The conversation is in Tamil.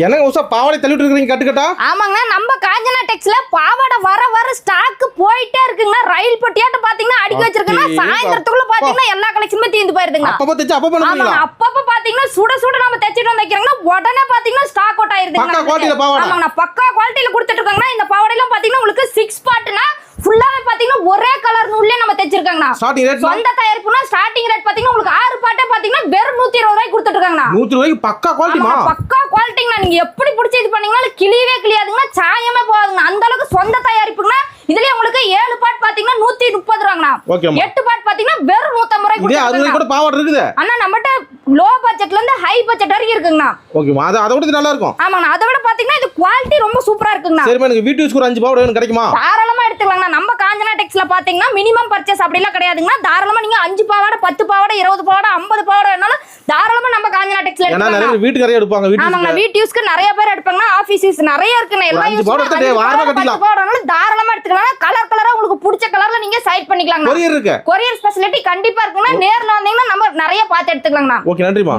என்னங்க உசா பாவாடை தள்ளிட்டு இருக்கீங்க கட்டுக்கட்டா? ஆமாங்க, நம்ம காஞ்சனா டெக்ஸ்ல பாவாடை வர ஸ்டாக் போயிட்டே இருக்குங்க. ரயில் பட்டியாட்ட பாத்தீங்கன்னா அடிக்க வச்சிருக்கேன்னா சாயந்தரத்துக்குள்ள பாத்தீங்கன்னா எல்லா கலெக்ஷனுமே தீந்து போயிருதுங்க. அப்பப்ப தைச்சு அப்பப்ப பண்ணுவீங்களா? அப்பப்ப பாத்தீங்கன்னா சுட நம்ம தைச்சிட்டு வந்துக்கிறோம்னா உடனே பாத்தீங்கன்னா ஸ்டாக் அவுட் ஆயிருதுங்க. பக்கா குவாலிட்டில பாவாடை. ஆமாங்க, பக்கா குவாலிட்டில கொடுத்துட்டு இருக்காங்க. இந்த பாவாடைலாம் பாத்தீங்கன்னா உங்களுக்கு 6 பார்ட்னா ஃபுல்லாவே பாத்தீங்கன்னா ஒரே கலர் நூல்ல நம்ம தைச்சிருக்காங்க. ஸ்டார்டிங் ரேட் சொந்த தயாரிப்புனா ஸ்டார்டிங் ரேட் பாத்தீங்கன்னா உங்களுக்கு 6 பார்ட்டே பாத்தீங்கன்னா வெறும் 120 ரூபாய்க்கு கொடுத்துட்டு இருக்காங்க. 100 ரூபாய்க்கு பக்கா குவாலிட்டிமா? பக்கா குவாலிட்டிங்க. நீங்க எப்படி பிடிச்சி இது பண்ணீங்கனாலும் கிளியவே கிளியாதுங்க, சாயமே போகாதுங்க. அந்த அளவுக்கு சொந்த தயாரிப்புங்க. இதுலயே உங்களுக்கு 7 பார்ட் பாத்தீங்கன்னா 130 ரூபாய்ங்க. 8 பார்ட் பாத்தீங்கன்னா வெறும் 150 ரூபாய்க்கு இதே 60 கூட பாவாடை இருக்குது. அண்ணா நம்மட்ட லோ பட்ஜெட்ல இருந்து ஹை பட்ஜெட் வரைக்கும் இருக்குங்கண்ணா. ஓகேமா, அத விட நல்லா இருக்கும். ஆமாண்ணா, அதை விட பாத்தீங்கன்னா இது குவாலிட்டி ரொம்ப சூப்பரா இருக்குங்கண்ணா. சரிமா, எனக்கு வீட்டு யூஸ்க்கு ஒரு 5 பாவாடை வேணும், கிடைக்குமா? தாராளமா எடுத்துக்கலாங்கண்ணா. நம்ம காஞ்சனா டெக்ஸ்ல பாத்தீங்கன்னா மினிமம் பர்ச்சேஸ் அப்படிலாம் கிடையாதுங்கண்ணா. தாராளமா நீங்க 5 பாவாடை 10 பாவாடை 20 பாவாடை 50 பாவாடை வேணாலும் தாராளமா நம்ம காஞ்சனா டெக்ஸ்ல ஏன்னா நிறைய வீட்டுக்கு நிறைய எடுப்பாங்க. ஆமாங்க, வீட்டு யூஸ்க்கு நிறைய பேர் எடுப்பாங்க. ஆபீஸ் நிறைய இருக்குண்ணா. எல்லா யூஸ் தாராளமா எடுத்துக்கலாம். கலர் கலரா உங்களுக்கு பிடிச்ச கலர்ல நீங்க செலக்ட் பண்ணிக்கலாம். கொரியர் இருக்கு. கொரியர் ஃபெசிலிட்டி கண்டிப்பா இருக்குன்னா நேர்ல வந்தீங்கன்னா நம்ம நிறைய பார்த்து எடுத்துக்கலாம்ண்ணா. ஓகே, நன்றிமா.